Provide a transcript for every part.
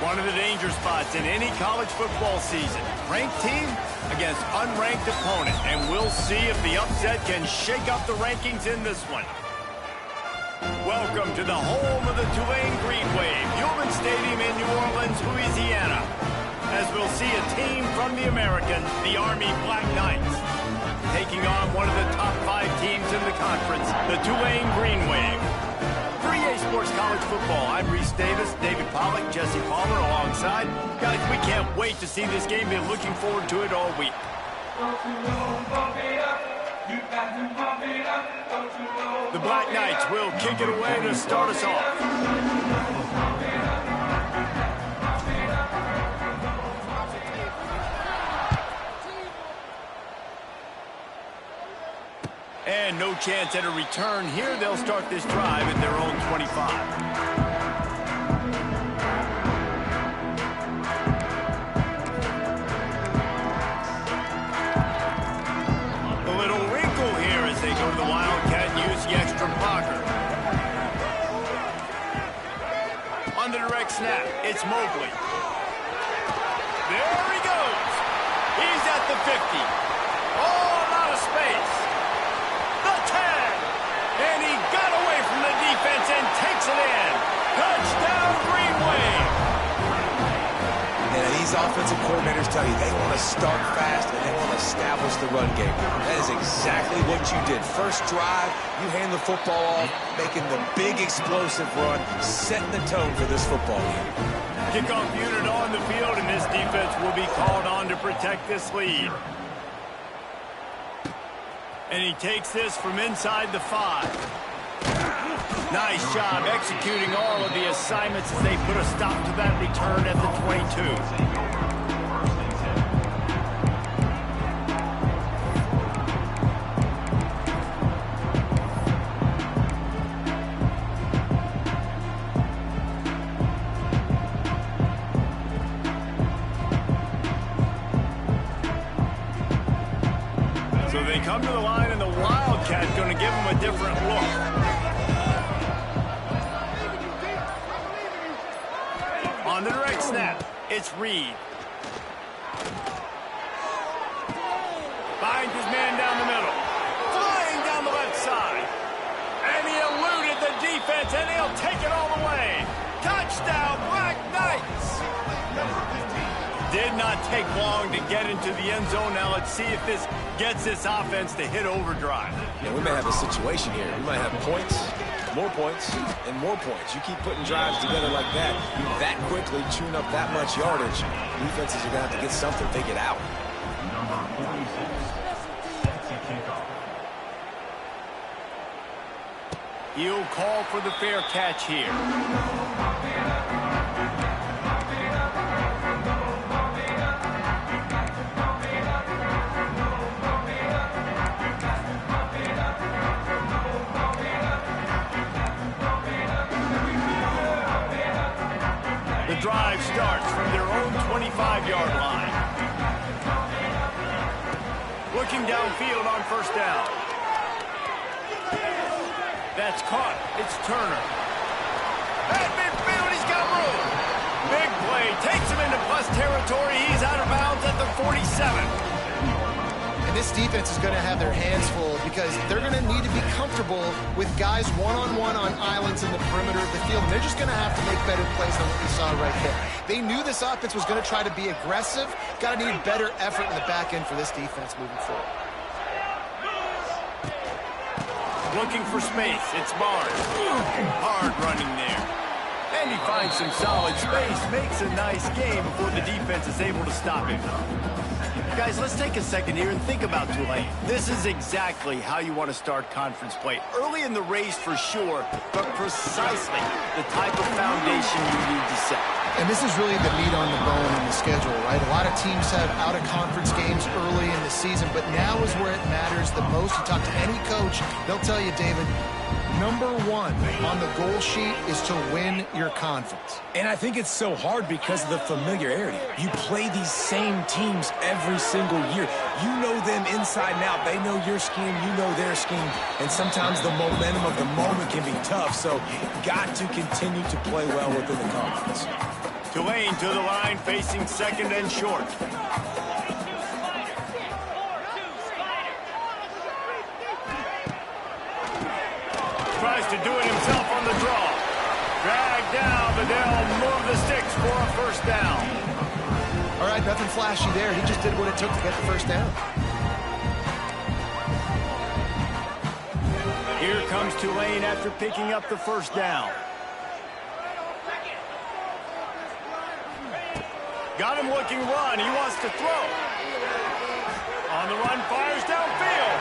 One of the danger spots in any college football season. Ranked team against unranked opponent. And we'll see if the upset can shake up the rankings in this one. Welcome to the home of the Tulane Green Wave, Heumann Stadium in New Orleans, Louisiana. As we'll see a team from the American, the Army Black Knights, taking on one of the top 5 teams in the conference, the Tulane Green Wave. For EA Sports College Football, I'm Reese Davis, David Pollack, Jesse Palmer alongside. Guys, we can't wait to see this game. Been looking forward to it all week. The Black Knights will kick it away to start us off. And no chance at a return here. They'll start this drive at their own 25. A little wrinkle here as they go to the Wildcat and use the extra blocker. On the direct snap, it's Mobley. There he goes. He's at the 50. Oh, a lot of space. And he got away from the defense and takes it in. Touchdown, Green Wave. And these offensive coordinators tell you they want to start fast and they want to establish the run game. That is exactly what you did. First drive, you hand the football off, making the big explosive run, setting the tone for this football game. Kickoff unit on the field, and this defense will be called on to protect this lead. And he takes this from inside the 5. Nice job executing all of the assignments as they put a stop to that return at the 22. So they come to the line, and the Wildcat going to give them a different look. On the direct snap, it's Reed. Finds his man down the middle. Flying down the left side. And he eluded the defense, and he'll take it all the way. Touchdown, Black Knights! Did not take long to get into the end zone. Now let's see if this gets this offense to hit overdrive. Yeah, we may have a situation here. We might have points, more points, and more points. You keep putting drives together like that, you that quickly tune up that much yardage. Defenses are going to have to get something figured out. He'll call for the fair catch here. The drive starts from their own 25-yard line. Looking downfield on first down. That's caught. It's Turner. At midfield, he's got room. Big play. Takes him into plus territory. He's out of bounds at the 47. This defense is going to have their hands full because they're going to need to be comfortable with guys one-on-one on islands in the perimeter of the field. And they're just going to have to make better plays than what we saw right there. They knew this offense was going to try to be aggressive. Got to need better effort in the back end for this defense moving forward. Looking for space. It's Barnes. Hard running there. And he finds some solid space. Makes a nice game before the defense is able to stop him. Guys, let's take a second here and think about Tulane. This is exactly how you want to start conference play. Early in the race for sure, but precisely the type of foundation you need to set. And this is really the meat on the bone in the schedule, right? A lot of teams have out-of-conference games early in the season, but now is where it matters the most. You talk to any coach, they'll tell you, David, number one on the goal sheet is to win your conference. And I think it's so hard because of the familiarity. You play these same teams every single year. You know them inside and out. They know your scheme, you know their scheme. And sometimes the momentum of the moment can be tough. So you've got to continue to play well within the conference. Tulane to the line, facing second and short. Tries to do it himself on the draw. Dragged down, but they'll move the sticks for a first down. All right, nothing flashy there. He just did what it took to get the first down. Here comes Tulane after picking up the first down. Got him looking run. He wants to throw. On the run, fires downfield.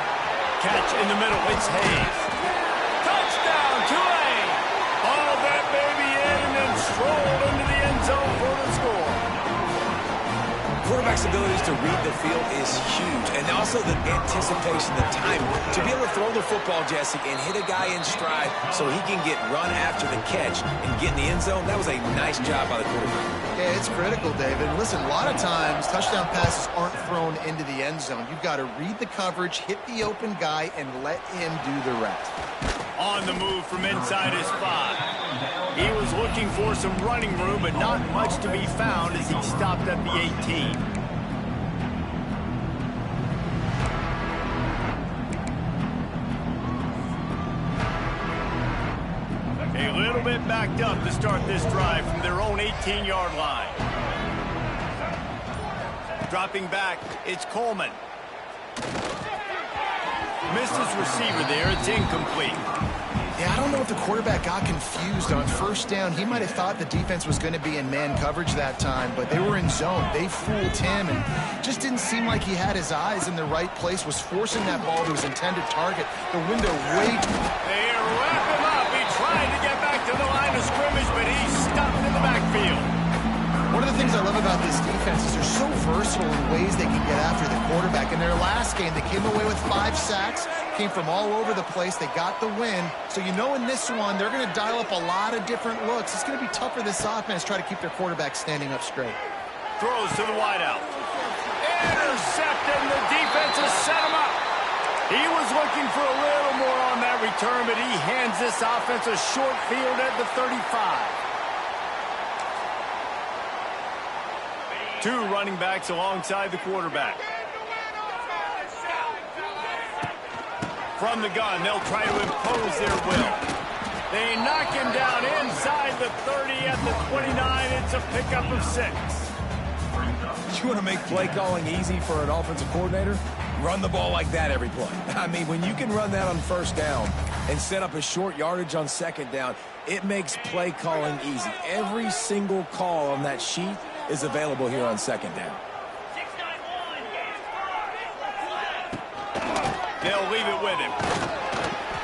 Catch in the middle. It's Hayes. Touchdown, Tulane. All that baby in and then strolled into the end zone for the score. Quarterback's abilities to read the field is huge, and also the anticipation, the timing. To be able to throw the football, Jesse, and hit a guy in stride so he can get run after the catch and get in the end zone, that was a nice job by the quarterback. Yeah, it's critical, David. Listen, a lot of times touchdown passes aren't thrown into the end zone. You've got to read the coverage, hit the open guy, and let him do the rest. On the move from inside his 5. He was looking for some running room, but not much to be found as he stopped at the 18. A little bit backed up to start this drive from their own 18-yard line. Dropping back, it's Coleman. Missed his receiver there. It's incomplete. Yeah, I don't know if the quarterback got confused on first down. He might have thought the defense was going to be in man coverage that time, but they were in zone. They fooled him and just didn't seem like he had his eyes in the right place, was forcing that ball to his intended target. The window way too... They wrap him up. He tried to get back to the line of scrimmage, but he's stopped in the backfield. One of the things I love about this defense is they're so versatile in ways they can get after the quarterback. In their last game, they came away with 5 sacks, came from all over the place. They got the win. So you know in this one, they're going to dial up a lot of different looks. It's going to be tough for this offense to try to keep their quarterback standing up straight. Throws to the wideout. Intercepted, and the defense has set him up. He was looking for a little more on that return, but he hands this offense a short field at the 35. 2 running backs alongside the quarterback. From the gun, they'll try to impose their will. They knock him down inside the 30 at the 29. It's a pickup of 6. You want to make play calling easy for an offensive coordinator? Run the ball like that every play. I mean, when you can run that on first down and set up a short yardage on second down, it makes play calling easy. Every single call on that sheet is available here on second down. They'll leave it with him.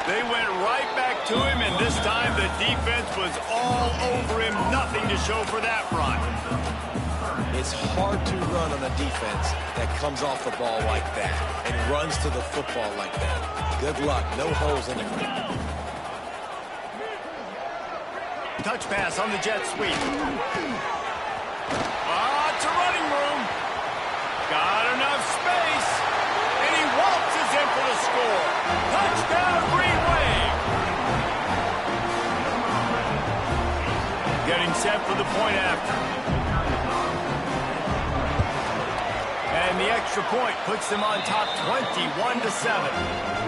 They went right back to him, and this time the defense was all over him. Nothing to show for that run. It's hard to run on a defense that comes off the ball like that and runs to the football like that. Good luck. No holes in the ground. Touch pass on the jet sweep. It's a running room. Got enough space. And he waltzes in for the score. Touchdown, Green Wave. Getting set for the point after. And the extra point puts them on top 21-7.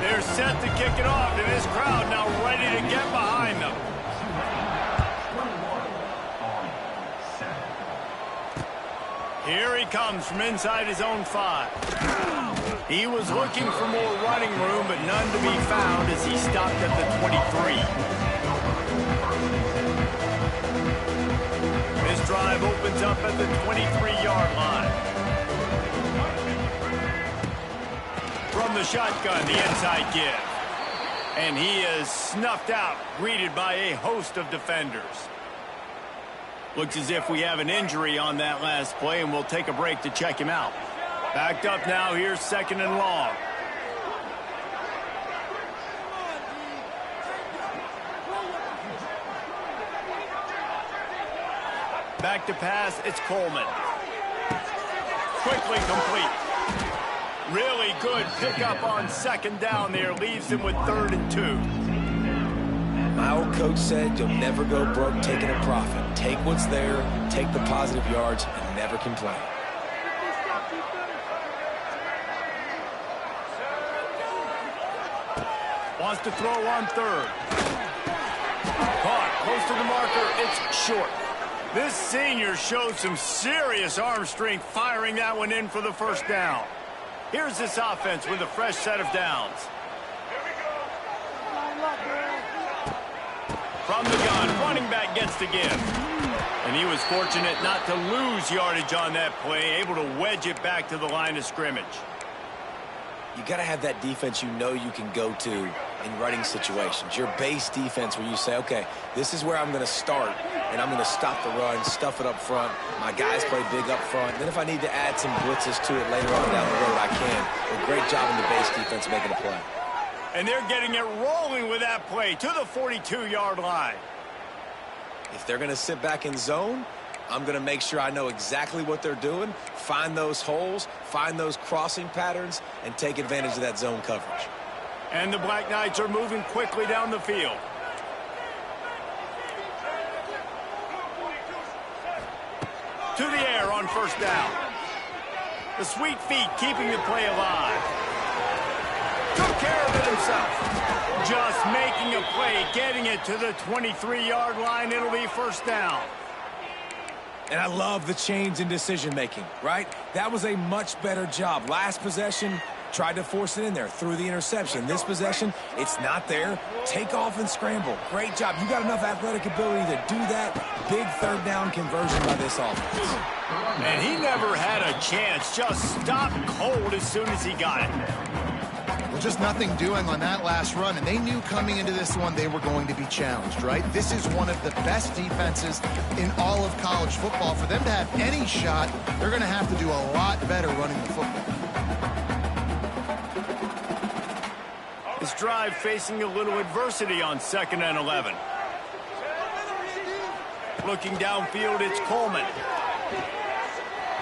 They're set to kick it off, and this crowd now ready to get behind them. Here he comes from inside his own 5. He was looking for more running room, but none to be found as he stopped at the 23. This drive opens up at the 23-yard line. From the shotgun, the inside give. And he is snuffed out, greeted by a host of defenders. Looks as if we have an injury on that last play, and we'll take a break to check him out. Backed up now, here's second and long. Back to pass, it's Coleman. Quickly complete. Really good pickup on second down there. Leaves him with 3rd and 2. My old coach said you'll never go broke taking a profit. Take what's there, take the positive yards, and never complain. Wants to throw on third. Caught close to the marker. It's short. This senior showed some serious arm strength firing that one in for the first down. Here's this offense with a fresh set of downs. From the gun, running back gets the give. And he was fortunate not to lose yardage on that play, able to wedge it back to the line of scrimmage. You got to have that defense you know you can go to in running situations. Your base defense where you say, okay, this is where I'm going to start, and I'm going to stop the run, stuff it up front. My guys play big up front. Then if I need to add some blitzes to it later on down the road, I can. A great job in the base defense making a play. And they're getting it rolling with that play to the 42-yard line. If they're going to sit back in zone, I'm going to make sure I know exactly what they're doing, find those holes, find those crossing patterns, and take advantage of that zone coverage. And the Black Knights are moving quickly down the field. To the air on first down. The sweet feet keeping the play alive. Took care of it himself. Just making a play, getting it to the 23-yard line. It'll be first down. And I love the change in decision-making, right? That was a much better job. Last possession, tried to force it in there, threw the interception. This possession, it's not there. Take off and scramble. Great job. You got enough athletic ability to do that. Big third down conversion by this offense. And he never had a chance. Just stopped cold as soon as he got it. Well, just nothing doing on that last run, and they knew coming into this one they were going to be challenged, right? This is one of the best defenses in all of college football. For them to have any shot, they're going to have to do a lot better running the football. This drive facing a little adversity on 2nd and 11. Looking downfield, it's Coleman.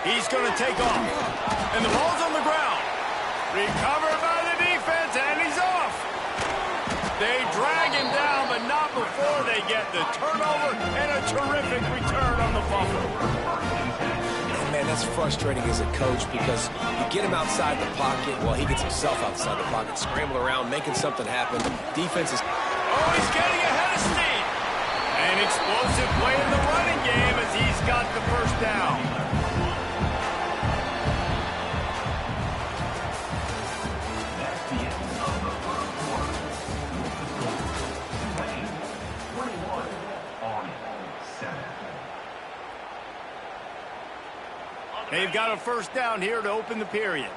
He's going to take off, and the ball's on the ground. Recovered by the defense, and he's off. They drag him down, but not before they get the turnover and a terrific return on the fumble. Man, that's frustrating as a coach because you get him outside the pocket. Well, he gets himself outside the pocket, scrambling around, making something happen. Defense is... Oh, he's getting ahead of steam. An explosive play in the running game as he's got the first down. They've got a first down here to open the period.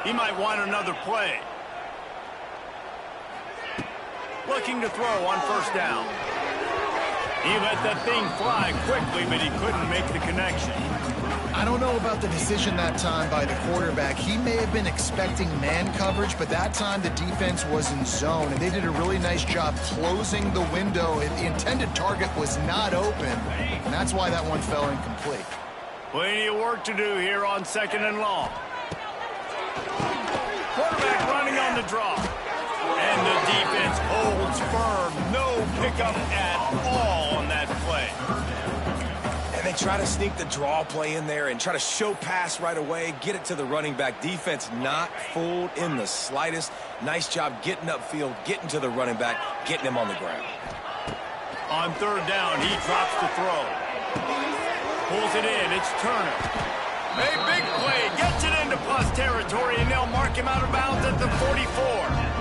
He might want another play. Looking to throw on first down. He let that thing fly quickly, but he couldn't make the connection. I don't know about the decision that time by the quarterback. He may have been expecting man coverage, but that time the defense was in zone, and they did a really nice job closing the window. The intended target was not open, and that's why that one fell incomplete. Plenty of work to do here on 2nd and long. Quarterback running on the draw. And the defense holds firm. No pickup at all on that play. And they try to sneak the draw play in there and try to show pass right away, get it to the running back. Defense not fooled in the slightest. Nice job getting upfield, getting to the running back, getting him on the ground. On third down, he drops the throw. Pulls it in, it's Turner. A big play, gets it into plus territory, and they'll mark him out of bounds at the 44.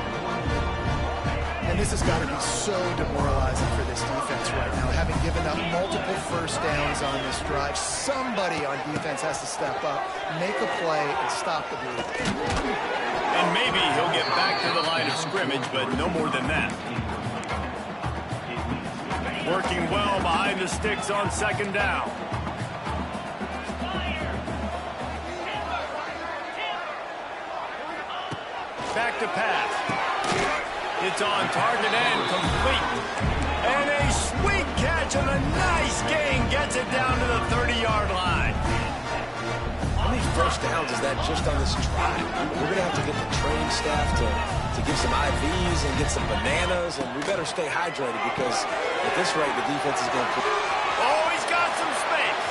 And this has got to be so demoralizing for this defense right now, having given up multiple first downs on this drive. Somebody on defense has to step up, make a play, and stop the bleeding. And maybe he'll get back to the line of scrimmage, but no more than that. Working well behind the sticks on 2nd down. Back to pass. It's on target and complete. And a sweet catch and a nice gain gets it down to the 30-yard line. How many first downs is that just on this drive? We're going to have to get the training staff to to give some IVs and get some bananas, and we better stay hydrated because at this rate, the defense is going to put... Oh, he's got some space.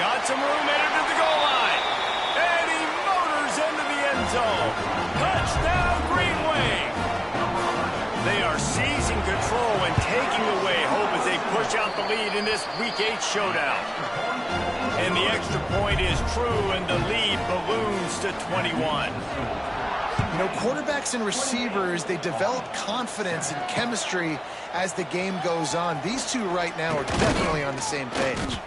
Got some room headed to the goal line. And he motors into the end zone. Touchdown, Green Wave. They are seizing control and taking away hope as they push out the lead in this Week 8 showdown. And the extra point is true, and the lead balloons to 21. You know, quarterbacks and receivers, they develop confidence and chemistry as the game goes on. These two right now are definitely on the same page.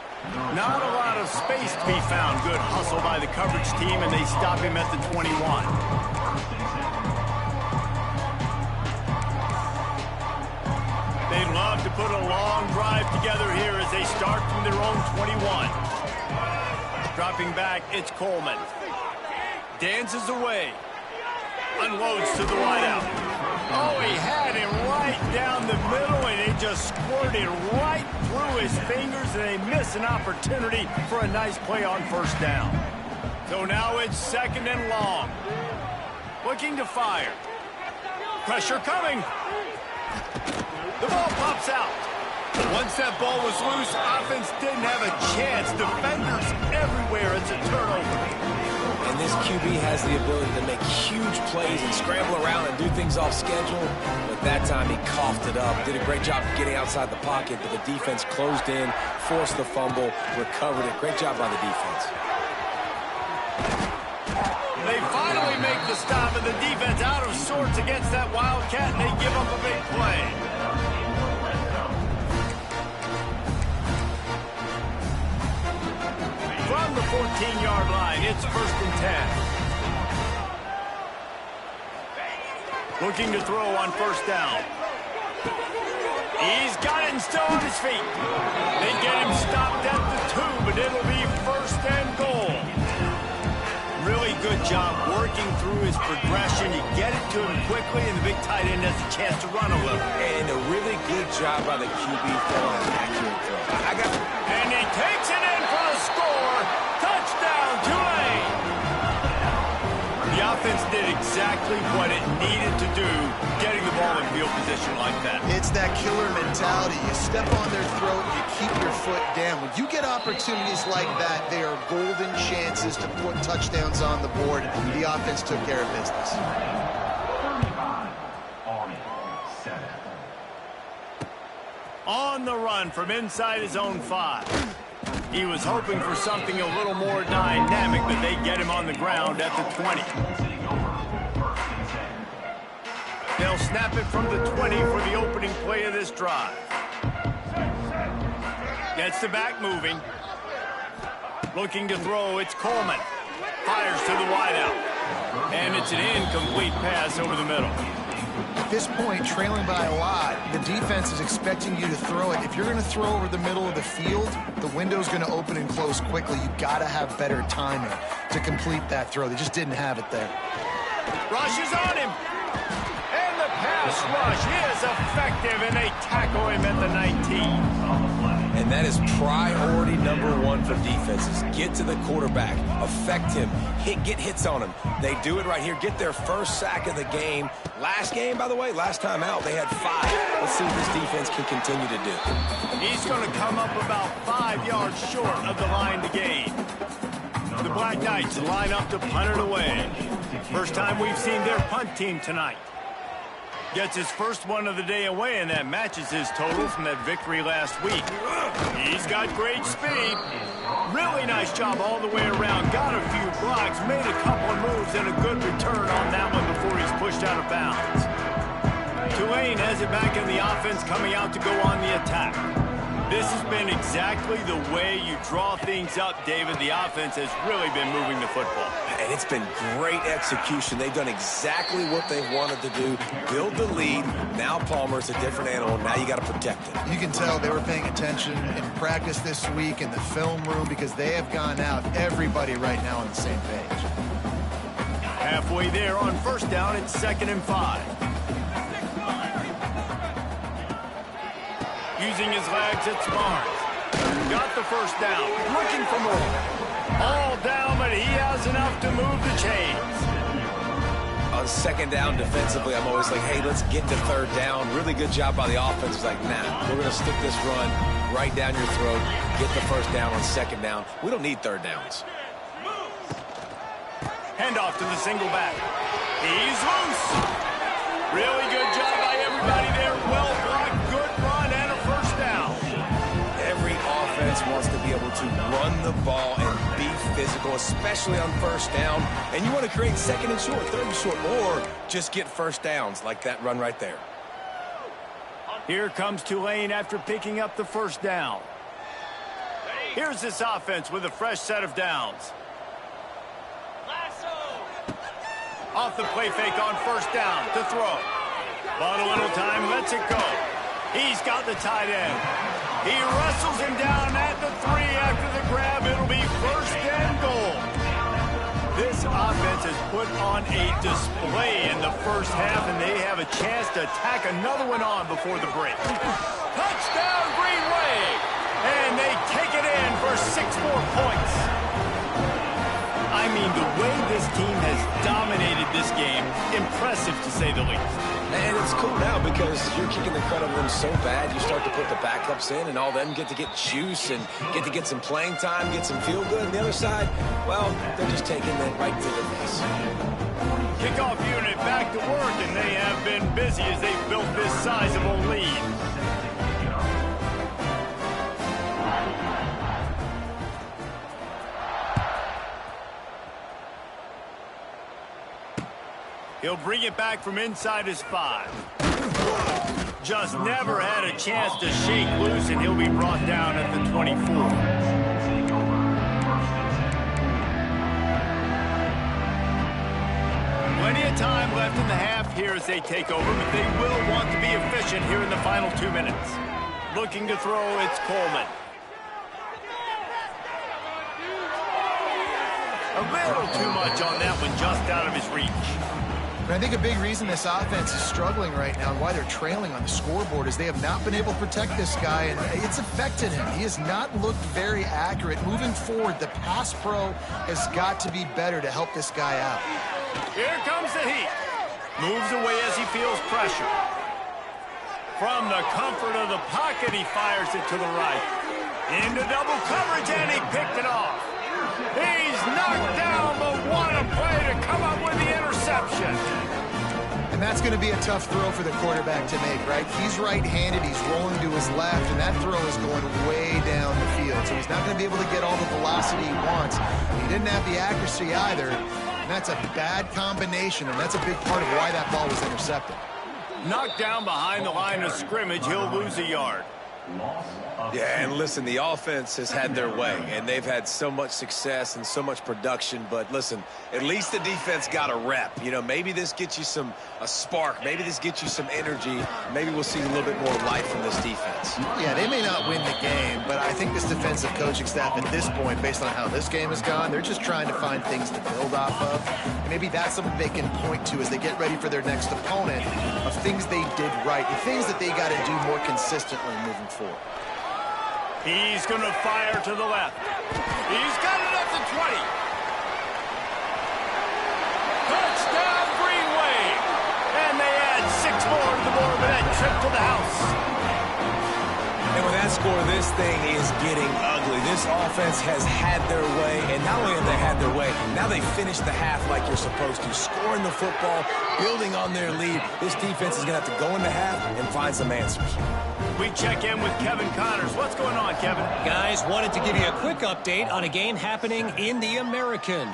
Not a lot of space to be found. Good hustle by the coverage team, and they stop him at the 21. They'd love to put a long drive together here as they start from their own 21. Dropping back, it's Coleman. Dances away. Unloads to the wideout. Oh, he had him right down the middle, and it just squirted right through his fingers, and they miss an opportunity for a nice play on first down. So now it's 2nd and long. Looking to fire. Pressure coming. The ball pops out. Once that ball was loose, offense didn't have a chance. Defenders everywhere. It's a turnover. And this QB has the ability to make huge plays and scramble around and do things off schedule. But that time he coughed it up. Did a great job of getting outside the pocket, but the defense closed in, forced the fumble, recovered it. Great job by the defense. They finally make the stop, and the defense out of sorts against that Wildcat, and they give up a big play. From the 14-yard line, it's 1st and 10. Looking to throw on first down. He's got it and still on his feet. They get him stopped at the 2, but it'll be 1st and goal. Really good job working through his progression. You get it to him quickly, and the big tight end has a chance to run a little. And a really good job by the QB throwing an accurate throw. And he takes it in for the score. Touchdown, Tulane. The offense did exactly what it needed to do, getting the ball in field position like that. It's that killer mentality. You step on their throat, you keep your foot down. When you get opportunities like that, they are golden chances to put touchdowns on the board. The offense took care of business. On the run from inside his own 5. He was hoping for something a little more dynamic, but they get him on the ground at the 20. They'll snap it from the 20 for the opening play of this drive. Gets the back moving. Looking to throw, it's Coleman. Fires to the wideout. And it's an incomplete pass over the middle. At this point, trailing by a lot, the defense is expecting you to throw it. If you're going to throw over the middle of the field, the window's going to open and close quickly. You've got to have better timing to complete that throw. They just didn't have it there. Rush is on him. And the pass rush is effective, and they tackle him at the 19. And that is priority number 1 for defenses. Get to the quarterback, affect him, get hits on him. They do it right here, get their first sack of the game. Last game, by the way, last time out, they had 5. Let's see what this defense can continue to do. He's going to come up about 5 yards short of the line to gain. The Black Knights line up to punt it away. First time we've seen their punt team tonight. Gets his first one of the day away, and that matches his total from that victory last week. He's got great speed. Really nice job all the way around. Got a few blocks, made a couple of moves, and a good return on that one before he's pushed out of bounds. Tulane has it back in the offense, coming out to go on the attack. This has been exactly the way you draw things up, David. The offense has really been moving the football. And it's been great execution. They've done exactly what they've wanted to do. Build the lead. Now Palmer's a different animal. Now you got to protect it. You can tell they were paying attention in practice this week in the film room because they have gone out, everybody right now on the same page. Halfway there on first down, it's 2nd and 5. Using his legs, it's Barnes. Got the first down. Looking for more. All down, but he has enough to move the chains. on second down defensively, I'm always like, hey, let's get to third down. Really good job by the offense. It's like, nah, we're going to stick this run right down your throat, get the first down on second down. We don't need third downs. Handoff to the single back. He's loose. Really good job by everybody there. Well blocked, good run, and a first down. Every offense wants to be able to run the ball and be physical, especially on first down. And you want to create second and short, third and short, or just get first downs like that run right there. Here comes Tulane after picking up the first down. Here's this offense with a fresh set of downs. Off the play fake on first down to throw. Bought a little time, lets it go. He's got the tight end. He wrestles him down at the 3 after the grab. It'll be first and goal. This offense has put on a display in the first half, and they have a chance to tack another one on before the break. Touchdown, Green Wave! And they take it in for 6 more points. I mean, the way this team has dominated this game, impressive to say the least. And it's cool now because you're kicking the crud out of them so bad, you start to put the backups in, and all of them get to get juice and get some playing time, get some feel good. And the other side, well, they're just taking it right to the face. Kickoff unit back to work, and they have been busy as they've built this sizable lead. He'll bring it back from inside his 5. Just never had a chance to shake loose, and he'll be brought down at the 24. Plenty of time left in the half here as they take over, but they will want to be efficient here in the final 2 minutes. Looking to throw, it's Coleman. A little too much on that one, just out of his reach. I think a big reason this offense is struggling right now and why they're trailing on the scoreboard is they have not been able to protect this guy, and it's affected him. He has not looked very accurate. Moving forward, the pass pro has got to be better to help this guy out. Here comes the heat. Moves away as he feels pressure. From the comfort of the pocket, he fires it to the right. Into double coverage, and he picked it off. He's knocked down, but what a play to come up with the interception. And that's going to be a tough throw for the quarterback to make, right? He's right-handed, he's rolling to his left, and that throw is going way down the field. So he's not going to be able to get all the velocity he wants. He didn't have the accuracy either, and that's a bad combination, and that's a big part of why that ball was intercepted. Knocked down behind the line of scrimmage, he'll lose a yard. Yeah, and listen, the offense has had their way, and they've had so much success and so much production. But listen, at least the defense got a rep. You know, maybe this gets you a spark. Maybe this gets you some energy. Maybe we'll see a little bit more life from this defense. Yeah, they may not win the game, but I think this defensive coaching staff at this point, based on how this game has gone, they're just trying to find things to build off of. And maybe that's something they can point to as they get ready for their next opponent, of things they did right and things that they got to do more consistently moving forward. He's going to fire to the left. He's got it at the 20. Touchdown, Green Wave. And they add 6 more to the board with that trip to the house. And with that score, this thing is getting ugly. This offense has had their way, and not only have they had their way, now they finished the half like you're supposed to, scoring the football, building on their lead. This defense is going to have to go into half and find some answers. We check in with Kevin Connors. What's going on, Kevin? Guys, wanted to give you a quick update on a game happening in the American.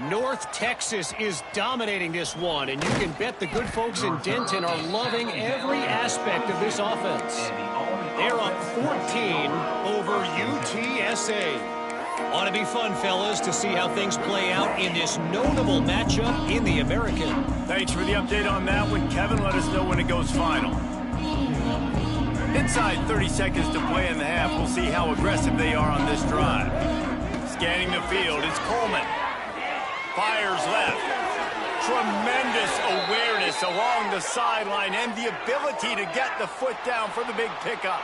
North Texas is dominating this one, and you can bet the good folks in Denton are loving every aspect of this offense. They're up 14 over UTSA. Ought to be fun, fellas, to see how things play out in this notable matchup in the American. Thanks for the update on that one, Kevin. Let us know when it goes final. Inside 30 seconds to play in the half. We'll see how aggressive they are on this drive. Scanning the field, it's Coleman. Fires left. Tremendous awareness along the sideline and the ability to get the foot down for the big pickup.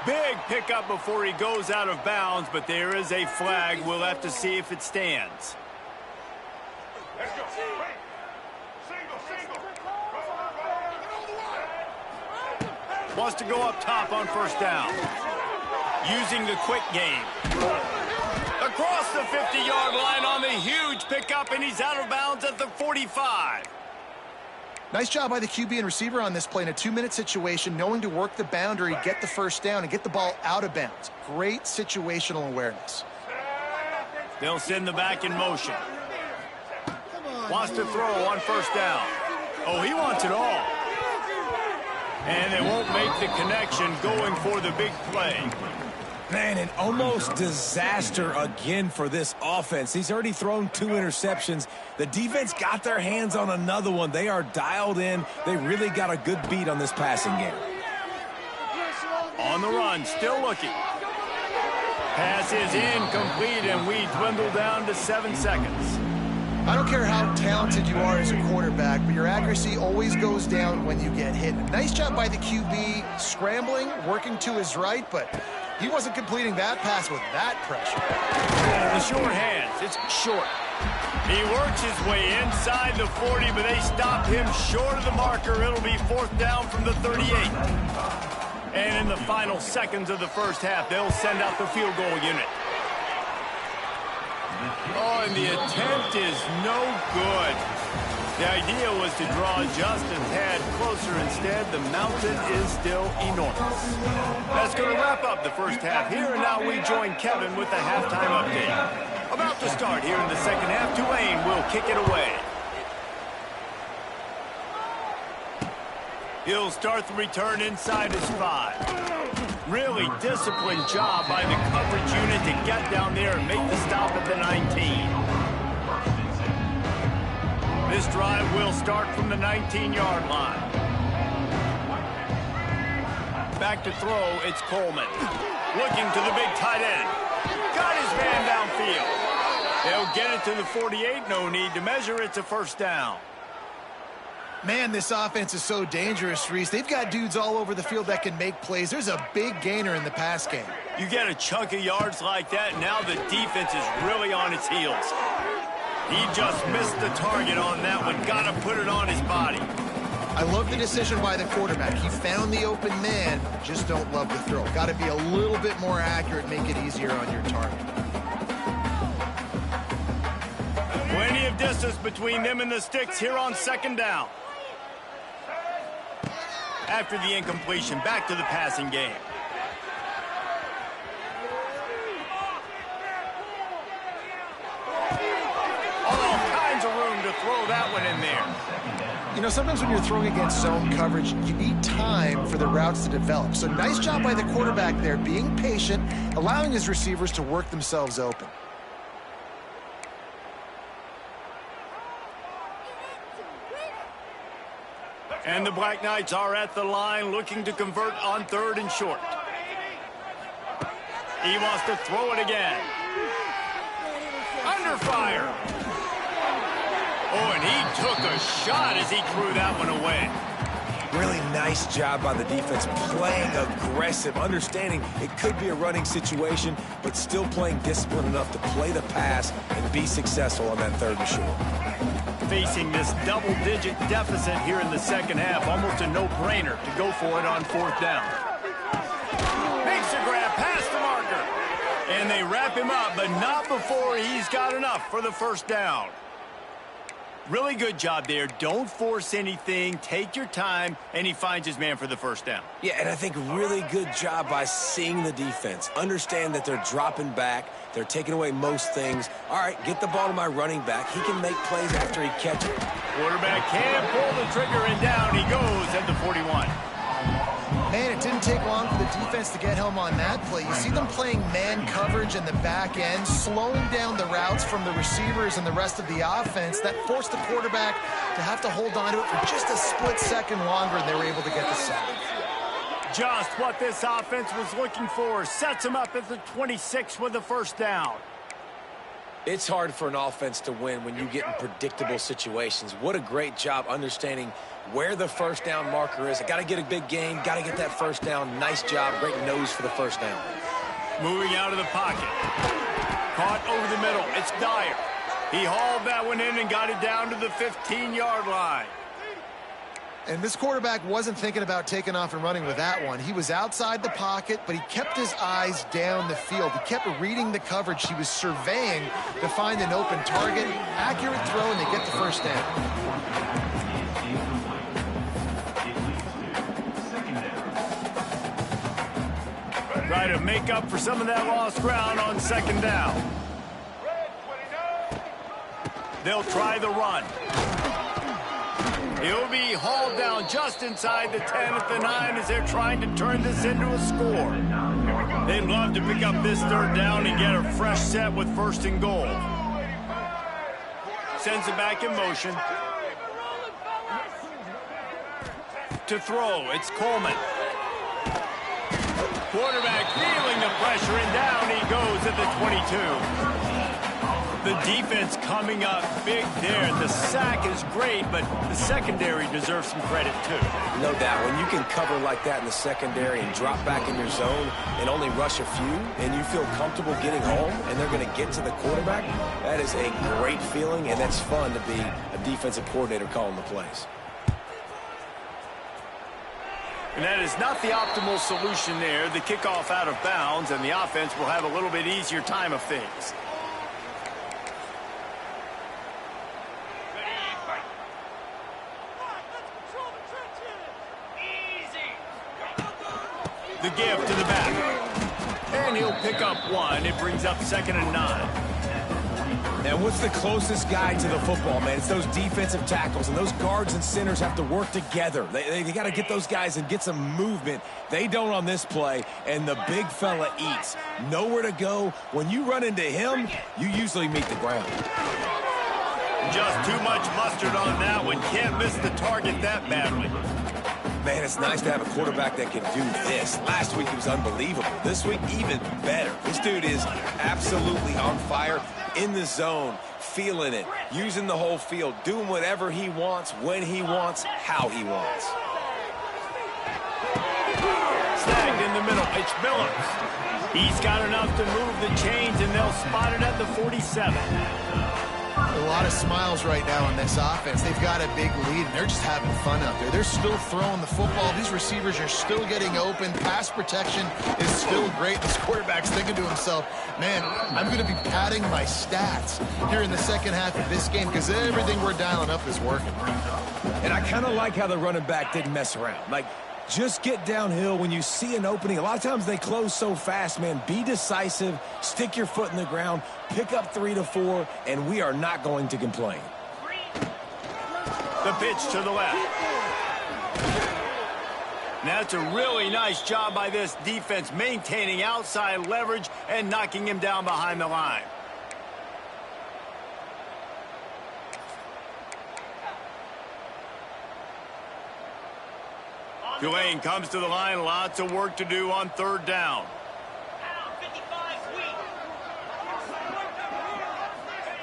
Big pickup before he goes out of bounds, but there is a flag. We'll have to see if it stands. Wants to go up top on first down. Using the quick game. Across the 50-yard line on the huge pickup, and he's out of bounds at the 45. Nice job by the QB and receiver on this play in a 2-minute situation, knowing to work the boundary, get the first down, and get the ball out of bounds. Great situational awareness. They'll send the back in motion. Wants to throw on first down. Oh, he wants it all. And they won't make the connection going for the big play. Man, an almost disaster again for this offense. He's already thrown 2 interceptions. The defense got their hands on another one. They are dialed in. They really got a good beat on this passing game. On the run, still looking. Pass is incomplete, and we dwindle down to 7 seconds. I don't care how talented you are as a quarterback, but your accuracy always goes down when you get hit. Nice job by the QB scrambling, working to his right, but he wasn't completing that pass with that pressure. The short hands, it's short. He works his way inside the 40, but they stop him short of the marker. It'll be 4th down from the 38. And in the final seconds of the first half, they'll send out the field goal unit. Oh, and the attempt is no good. The idea was to draw just a tad closer. Instead, the mountain is still enormous. That's going to wrap up the first half here, and now we join Kevin with the halftime update. About to start here in the second half, Tulane will kick it away. He'll start the return inside his 5. Really disciplined job by the coverage unit to get down there and make the stop at the 19. This drive will start from the 19-yard line. Back to throw, it's Coleman. Looking to the big tight end. Got his man downfield. They'll get it to the 48. No need to measure. It's a first down. Man, this offense is so dangerous, Reese. They've got dudes all over the field that can make plays. There's a big gainer in the pass game. You get a chunk of yards like that, now the defense is really on its heels. He just missed the target on that one. Got to put it on his body. I love the decision by the quarterback. He found the open man, just don't love the throw. Got to be a little bit more accurate, make it easier on your target. Plenty of distance between them and the sticks here on second down. After the incompletion, back to the passing game. All kinds of room to throw that one in there. You know, sometimes when you're throwing against zone coverage, you need time for the routes to develop. So nice job by the quarterback there, being patient, allowing his receivers to work themselves open. And the Black Knights are at the line looking to convert on 3rd and short. He wants to throw it again. Under fire. Oh, and he took a shot as he threw that one away. Really nice job by the defense, playing aggressive, understanding it could be a running situation, but still playing disciplined enough to play the pass and be successful on that 3rd and short. Facing this double-digit deficit here in the second half, almost a no-brainer to go for it on 4th down. Makes a grab past the marker. And they wrap him up, but not before he's got enough for the first down. Really good job there. Don't force anything. Take your time, and he finds his man for the first down. Yeah, and I think really good job by seeing the defense. Understand that they're dropping back. They're taking away most things. All right, get the ball to my running back. He can make plays after he catches it. Quarterback can pull the trigger, and down he goes at the 41. Man, it didn't take long for the defense to get home on that play. You see them playing man coverage in the back end, slowing down the routes from the receivers and the rest of the offense. That forced the quarterback to have to hold on to it for just a split second longer, and they were able to get the sack. Just what this offense was looking for. Sets him up at the 26 with the first down. It's hard for an offense to win when you get in predictable situations. What a great job understanding where the first down marker is. I got to get a big gain, got to get that first down. Nice job, great nose for the first down. Moving out of the pocket. Caught over the middle. It's Dyer. He hauled that one in and got it down to the 15-yard line. And this quarterback wasn't thinking about taking off and running with that one. He was outside the pocket, but he kept his eyes down the field. He kept reading the coverage. He was surveying to find an open target. Accurate throw, and they get the first down. Try to make up for some of that lost ground on second down. They'll try the run. He'll be hauled down just inside the 10 at the 9 as they're trying to turn this into a score. They'd love to pick up this third down and get a fresh set with first and goal. Sends it back in motion. To throw, it's Coleman. Quarterback feeling the pressure, and down he goes at the 22. The defense coming up big there. The sack is great, but the secondary deserves some credit too. No doubt. When you can cover like that in the secondary and drop back in your zone and only rush a few, and you feel comfortable getting home, and they're going to get to the quarterback, that is a great feeling, and that's fun to be a defensive coordinator calling the plays. And that is not the optimal solution there. The kickoff out of bounds, and the offense will have a little bit easier time of things. The give to the back. And he'll pick up one. It brings up 2nd and 9. And what's the closest guy to the football, man? It's those defensive tackles, and those guards and centers have to work together. They got to get those guys and get some movement. They don't on this play, and the big fella eats. Nowhere to go. When you run into him, you usually meet the ground. Just too much mustard on that one. Can't miss the target that badly. Man, it's nice to have a quarterback that can do this. Last week, he was unbelievable. This week, even better. This dude is absolutely on fire, in the zone, feeling it, using the whole field, doing whatever he wants, when he wants, how he wants. Snagged in the middle. It's Miller. He's got enough to move the chains, and they'll spot it at the 47. A lot of smiles right now on this offense. They've got a big lead, and they're just having fun out there. They're still throwing the football. These receivers are still getting open. Pass protection is still great. This quarterback's thinking to himself, man, I'm going to be padding my stats here in the second half of this game because everything we're dialing up is working. And I kind of like how the running back didn't mess around. Like, just get downhill when you see an opening. A lot of times they close so fast, man. Be decisive, stick your foot in the ground, pick up 3 to 4, and we are not going to complain. The pitch to the left. That's a really nice job by this defense, maintaining outside leverage and knocking him down behind the line. Tulane comes to the line. Lots of work to do on third down.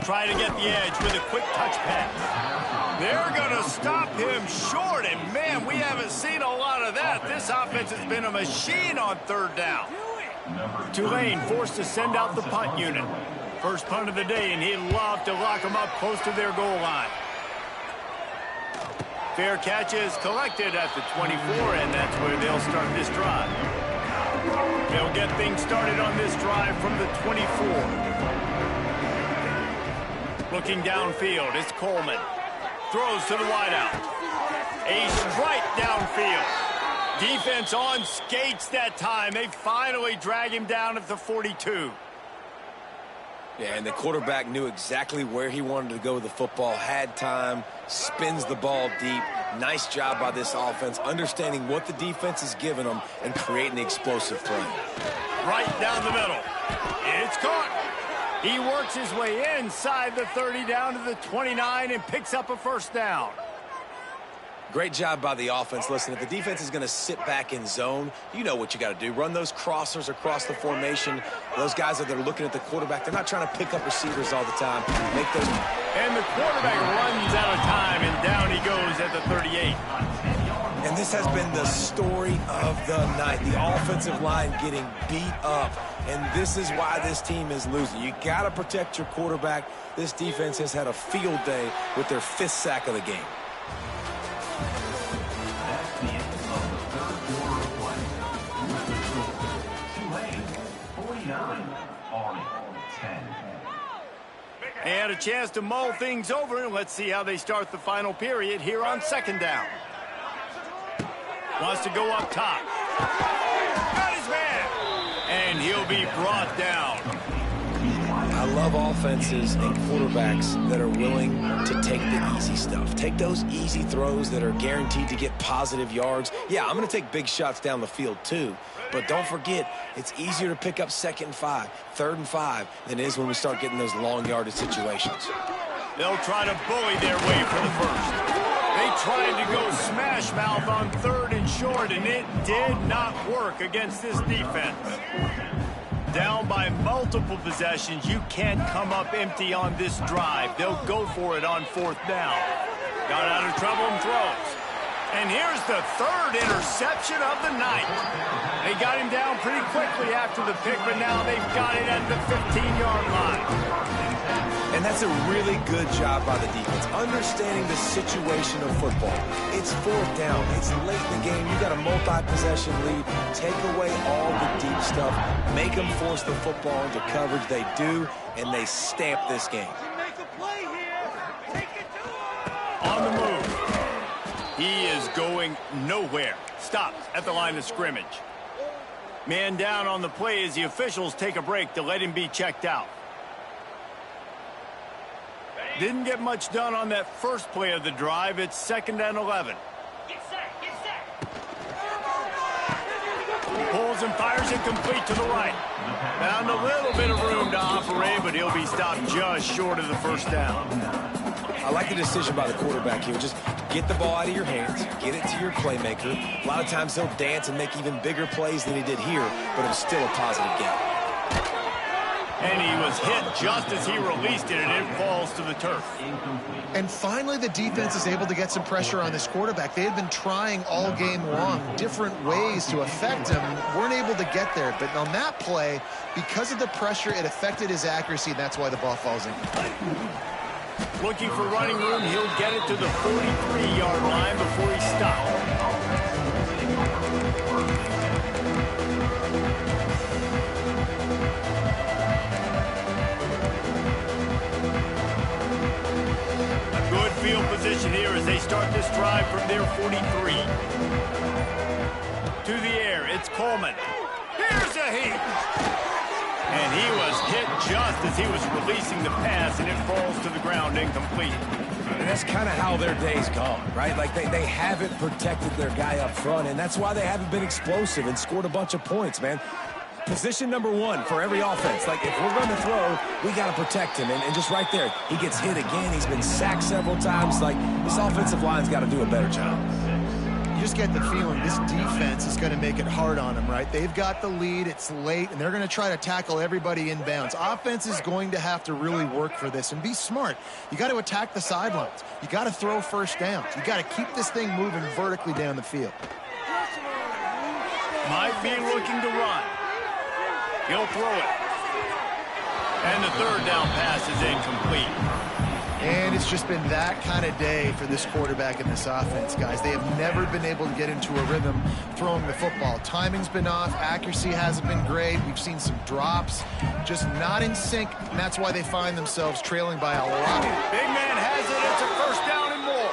Try to get the edge with a quick touch pass. They're going to stop him short, and man, we haven't seen a lot of that. This offense has been a machine on third down. Tulane forced to send out the punt unit. First punt of the day, and he'd love to lock them up close to their goal line. Fair catch is collected at the 24, and that's where they'll start this drive. They'll get things started on this drive from the 24. Looking downfield, it's Coleman. Throws to the wideout. A strike downfield. Defense on skates that time. They finally drag him down at the 42. Yeah, and the quarterback knew exactly where he wanted to go with the football, had time, spins the ball deep. Nice job by this offense, understanding what the defense is giving them and creating the explosive play. Right down the middle. It's caught. He works his way inside the 30 down to the 29 and picks up a first down. Great job by the offense. Listen, if the defense is going to sit back in zone, you know what you got to do. Run those crossers across the formation. Those guys that are looking at the quarterback, they're not trying to pick up receivers all the time. Make those. And the quarterback runs out of time, and down he goes at the 38. And this has been the story of the night. The offensive line getting beat up. And this is why this team is losing. You got to protect your quarterback. This defense has had a field day with their 5th sack of the game. That's the end of the third quarter of play. With the score, Tulane 49, Army 10. They had a chance to mull things over, and let's see how they start the final period here on 2nd down. Wants to go up top. Got his man. And he'll be brought down. I love offenses and quarterbacks that are willing to take the easy stuff. Take those easy throws that are guaranteed to get positive yards. Yeah, I'm going to take big shots down the field too. But don't forget, it's easier to pick up 2nd and 5, 3rd and 5 than it is when we start getting those long yardage situations. They'll try to bully their way for the first. They tried to go smash mouth on 3rd and short, and it did not work against this defense. Down by multiple possessions, you can't come up empty on this drive. They'll go for it on 4th down. Got out of trouble and throws. And here's the 3rd interception of the night. They got him down pretty quickly after the pick, but now they've got it at the 15-yard line. And that's a really good job by the defense, understanding the situation of football. It's 4th down. It's late in the game. You got a multi-possession lead. Take away all the deep stuff. Make them force the football into coverage. They do, and they stamp this game. On the move. He is going nowhere. Stops at the line of scrimmage. Man down on the play as the officials take a break to let him be checked out. Didn't get much done on that first play of the drive. It's 2nd and 11. Pulls and fires it complete to the right. Found a little bit of room to operate, but he'll be stopped just short of the 1st down. I like the decision by the quarterback here. Just get the ball out of your hands, get it to your playmaker. A lot of times he'll dance and make even bigger plays than he did here, but it was still a positive game. And he was hit just as he released it, and it falls to the turf. And finally, the defense is able to get some pressure on this quarterback. They had been trying all game long different ways to affect him, weren't able to get there. But on that play, because of the pressure, it affected his accuracy, and that's why the ball falls in. Looking for running room, he'll get it to the 43-yard line before he stops. Field position here as they start this drive from their 43. To the air, it's Coleman. Here's a heat. And he was hit just as he was releasing the pass, and it falls to the ground incomplete. And that's kind of how their day's gone, right? Like they haven't protected their guy up front, and that's why they haven't been explosive and scored a bunch of points, man. Position number 1 for every offense. Like, if we're going to throw, we got to protect him. And just right there, he gets hit again. He's been sacked several times. Like, this offensive line's got to do a better job. You just get the feeling this defense is going to make it hard on them, right? They've got the lead. It's late, and they're going to try to tackle everybody inbounds. Offense is going to have to really work for this and be smart. You got to attack the sidelines. You got to throw 1st downs. You got to keep this thing moving vertically down the field. Might be looking to run. He'll throw it. And the 3rd down pass is incomplete. And it's just been that kind of day for this quarterback and this offense, guys. They have never been able to get into a rhythm throwing the football. Timing's been off. Accuracy hasn't been great. We've seen some drops. Just not in sync, and that's why they find themselves trailing by a lot. Big man has it. It's a 1st down and more.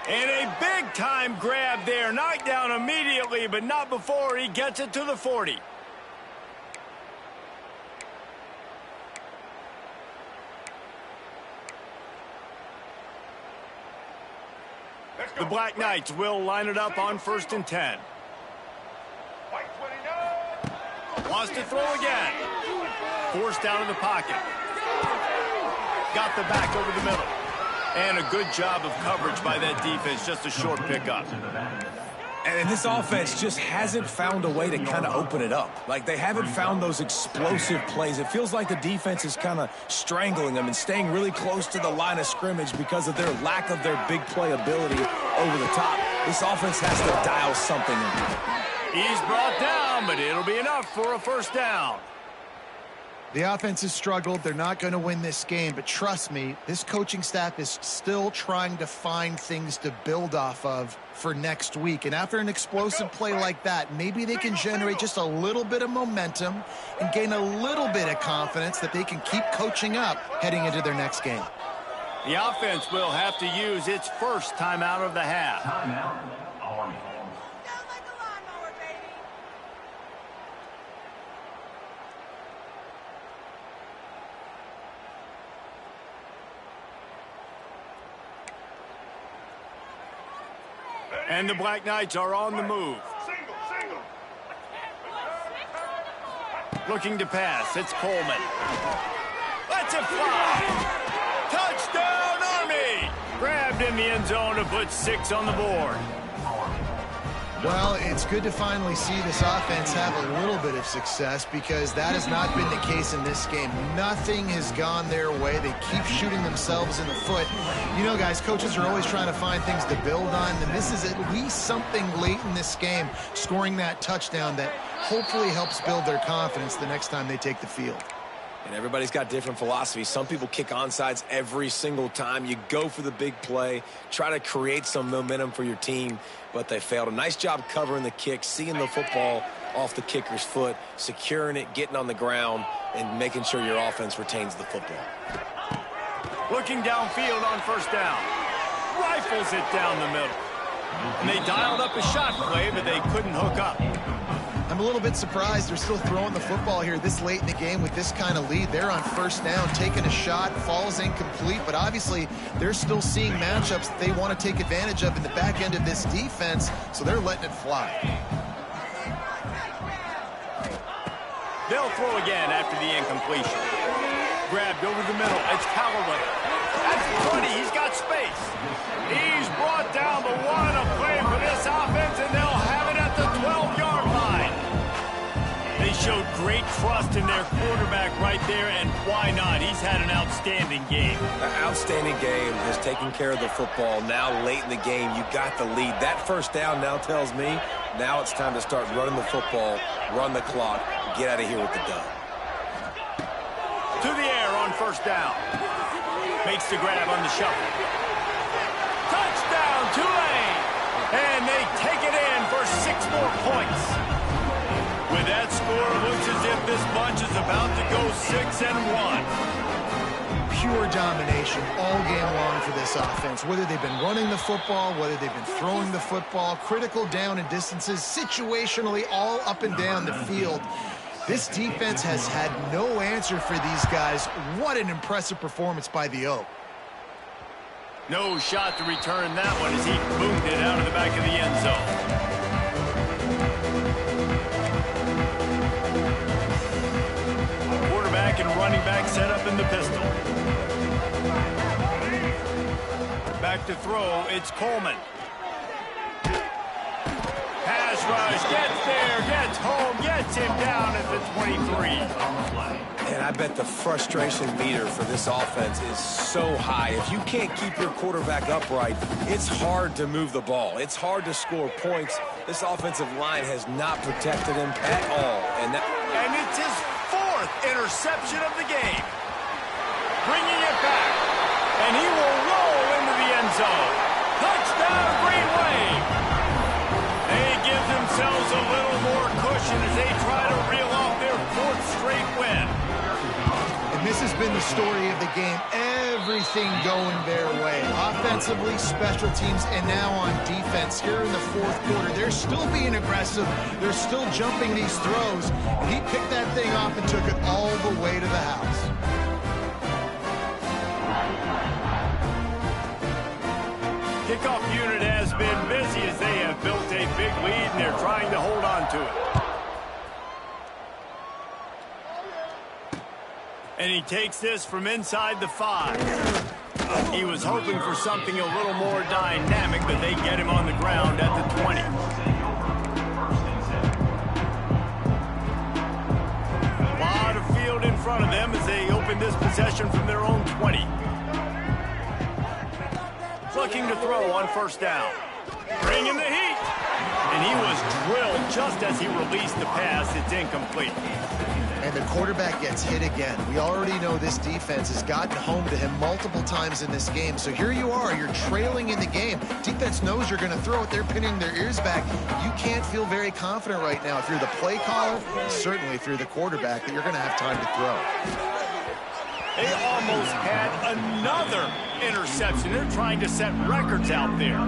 And a big-time grab there. Knocked down immediately, but not before he gets it to the 40. The Black Knights will line it up on 1st and 10. Wants to throw again. Forced out of the pocket. Got the back over the middle. And a good job of coverage by that defense. Just a short pickup. And this offense just hasn't found a way to kind of open it up. Like, they haven't found those explosive plays. It feels like the defense is kind of strangling them and staying really close to the line of scrimmage because of their lack of their big play ability over the top. This offense has to dial something in. He's brought down, but it'll be enough for a first down. The offense has struggled. They're not going to win this game, but trust me, this coaching staff is still trying to find things to build off of for next week. And after an explosive play like that, maybe they can generate just a little bit of momentum and gain a little bit of confidence that they can keep coaching up heading into their next game. The offense will have to use its first timeout of the half. Timeout, Army. And the Black Knights are on the move. Looking to pass. It's Coleman. Let's it fly. Touchdown, Army! Grabbed in the end zone to put 6 on the board. Well, it's good to finally see this offense have a little bit of success because that has not been the case in this game. Nothing has gone their way. They keep shooting themselves in the foot. You know, guys, coaches are always trying to find things to build on, and this is at least something late in this game, scoring that touchdown that hopefully helps build their confidence the next time they take the field. And everybody's got different philosophies. Some people kick onside every single time. You go for the big play, try to create some momentum for your team, but they failed. A nice job covering the kick, seeing the football off the kicker's foot, securing it, getting on the ground, and making sure your offense retains the football. Looking downfield on first down. Rifles it down the middle. And they dialed up a shot play, but they couldn't hook up. I'm a little bit surprised they're still throwing the football here this late in the game with this kind of lead. They're on first down, taking a shot, falls incomplete, but obviously they're still seeing matchups that they want to take advantage of in the back end of this defense, so they're letting it fly. They'll throw again after the incompletion. Grabbed over the middle. It's Callaway. That's 20. He's got space. He's brought down the one of play for this offense, and they'll have it at the 12-yard line. They showed great trust in their quarterback right there, and why not? He's had an outstanding game. An outstanding game, has taken care of the football. Now late in the game, you got the lead. That first down now tells me now it's time to start running the football, run the clock, get out of here with the dub. To the air on first down. Makes the grab on the shuffle. Touchdown, Tulane! And they take it in for 6 more points. With that score, it looks as if this bunch is about to go 6-1. Pure domination all game long for this offense. Whether they've been running the football, whether they've been throwing the football, critical down and distances, situationally all up and down the field. This defense has had no answer for these guys. What an impressive performance by the Oak. No shot to return that one as he boomed it out of the back of the end zone. Quarterback and running back set up in the pistol. Back to throw, it's Coleman. Pass rush, gets there, gets home, gets him down at the 23. And I bet the frustration meter for this offense is so high. If you can't keep your quarterback upright, it's hard to move the ball. It's hard to score points. This offensive line has not protected him at all. And it's his 4th interception of the game. Bringing it back. And he will roll into the end zone. Touchdown, Green Wave. They give themselves a little more cushion as they try to reel off their 4th straight win. And this has been the story of the game. Everything going their way. Offensively, special teams, and now on defense. Here in the 4th quarter, they're still being aggressive. They're still jumping these throws. And he picked that thing off and took it all the way to the house. Kickoff unit has been busy as they have built a big lead, and they're trying to hold on to it. And he takes this from inside the 5. He was hoping for something a little more dynamic, but they get him on the ground at the 20. A lot of field in front of them as they open this possession from their own 20. Looking to throw on first down. Bringing the heat. And he was drilled just as he released the pass. It's incomplete. And the quarterback gets hit again. We already know this defense has gotten home to him multiple times in this game. So here you are, you're trailing in the game. Defense knows you're going to throw it. They're pinning their ears back. You can't feel very confident right now if you're the play caller, and certainly if you're the quarterback, that you're going to have time to throw. They almost had another interception. They're trying to set records out there.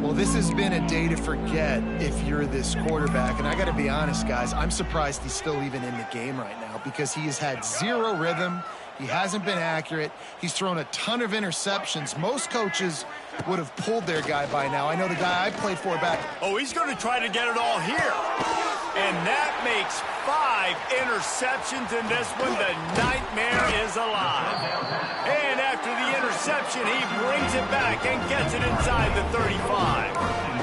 Well, this has been a day to forget if you're this quarterback. And I got to be honest, guys, I'm surprised he's still even in the game right now because he has had zero rhythm. He hasn't been accurate. He's thrown a ton of interceptions. Most coaches would have pulled their guy by now. I know the guy I played for back. Oh, he's going to try to get it all here. And that makes 5 interceptions in this one. The nightmare is alive. And after the interception, he brings it back and gets it inside the 35.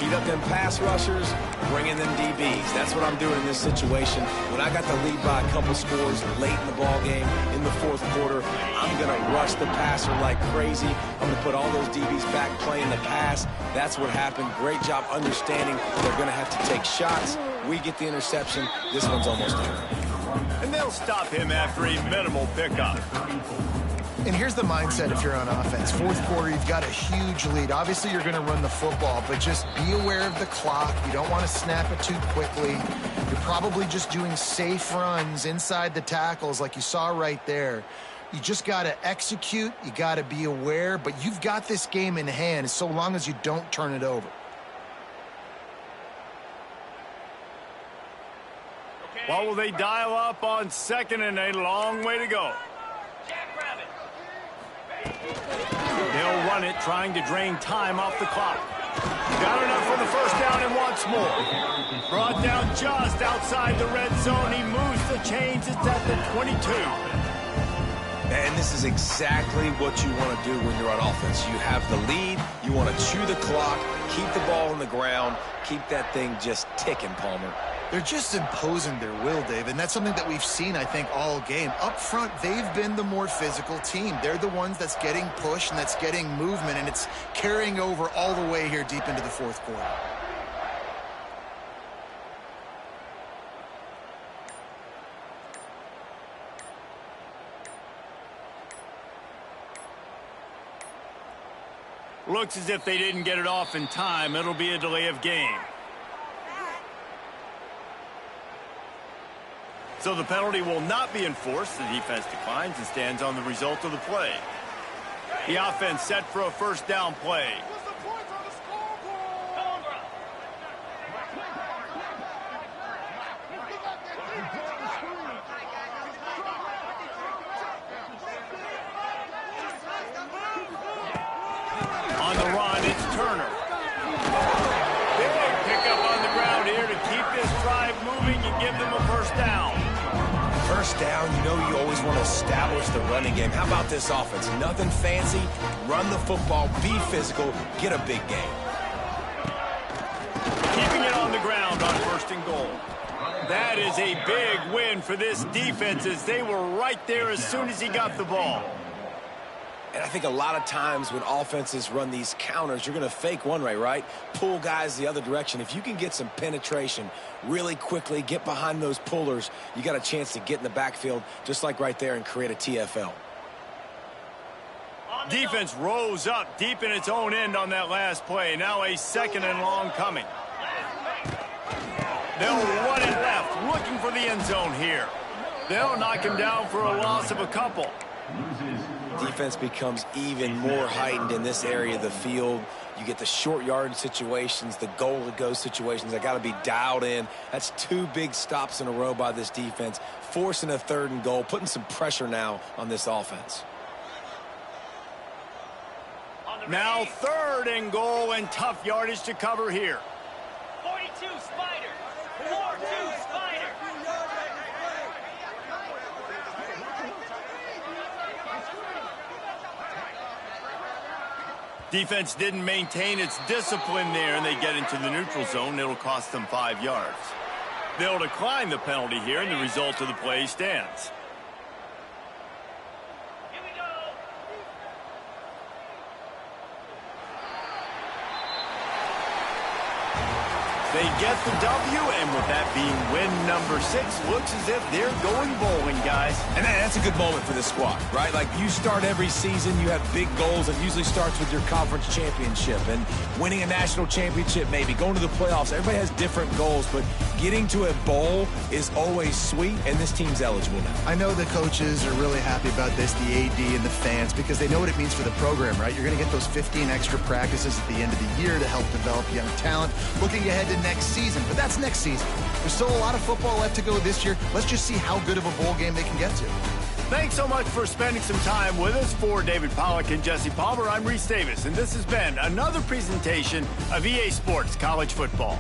Heat up them pass rushers, bring in them DBs. That's what I'm doing in this situation. When I got the lead by a couple scores late in the ball game, in the fourth quarter, I'm going to rush the passer like crazy. I'm going to put all those DBs back playing the pass. That's what happened. Great job understanding they're going to have to take shots. We get the interception. This one's almost there. And they'll stop him after a minimal pickup. And here's the mindset if you're on offense. Fourth quarter, you've got a huge lead. Obviously, you're going to run the football, but just be aware of the clock. You don't want to snap it too quickly. You're probably just doing safe runs inside the tackles like you saw right there. You just got to execute. You got to be aware, but you've got this game in hand so long as you don't turn it over. What will they dial up on second and a long way to go? They'll run it, trying to drain time off the clock. Got enough for the first down and wants more. Brought down just outside the red zone. He moves the chains. It's at the 22. And this is exactly what you want to do when you're on offense. You have the lead. You want to chew the clock, keep the ball on the ground, keep that thing just ticking, Palmer. They're just imposing their will, Dave, and that's something that we've seen, I think, all game. Up front, they've been the more physical team. They're the ones that's getting pushed and that's getting movement, and it's carrying over all the way here deep into the fourth quarter. Looks as if they didn't get it off in time. It'll be a delay of game. So the penalty will not be enforced. The defense declines and stands on the result of the play. The offense set for a first down play. On the run, it's Turner. Big pickup on the ground here to keep this drive moving and give them a first down. First down, you know you always want to establish the running game. How about this offense? Nothing fancy. Run the football, be physical, get a big game. Keeping it on the ground on first and goal. That is a big win for this defense as they were right there as soon as he got the ball. And I think a lot of times when offenses run these counters, you're going to fake one way, right? Pull guys the other direction. If you can get some penetration really quickly, get behind those pullers, you got a chance to get in the backfield just like right there and create a TFL. Defense rose up deep in its own end on that last play. Now a second and long coming. They'll run it left, looking for the end zone here. They'll knock him down for a loss of a couple. Defense becomes even more heightened in this area of the field. You get the short yard situations, the goal-to-go situations that got to be dialed in. That's 2 big stops in a row by this defense, forcing a third and goal, putting some pressure now on this offense. Now third and goal and tough yardage to cover here. 42 Spider. 4-2 Spider. Defense didn't maintain its discipline there, and they get into the neutral zone. It'll cost them 5 yards. They'll decline the penalty here, and the result of the play stands. Here we go. They get the W, and with that being win number 6, looks as if they're going bowling, guys. And that's a good moment for this squad, right? Like, you start every season, you have big goals. It usually starts with your conference championship and winning a national championship, maybe going to the playoffs. Everybody has different goals, but getting to a bowl is always sweet, and this team's eligible now. I know the coaches are really happy about this, the AD and the fans, because they know what it means for the program, right? You're going to get those 15 extra practices at the end of the year to help develop young talent, looking ahead to next season. But that's next season. There's still a lot of football left to go this year. Let's just see how good of a bowl game they can get to. Thanks so much for spending some time with us. For David Pollack and Jesse Palmer, I'm Reese Davis, and this has been another presentation of EA Sports College Football.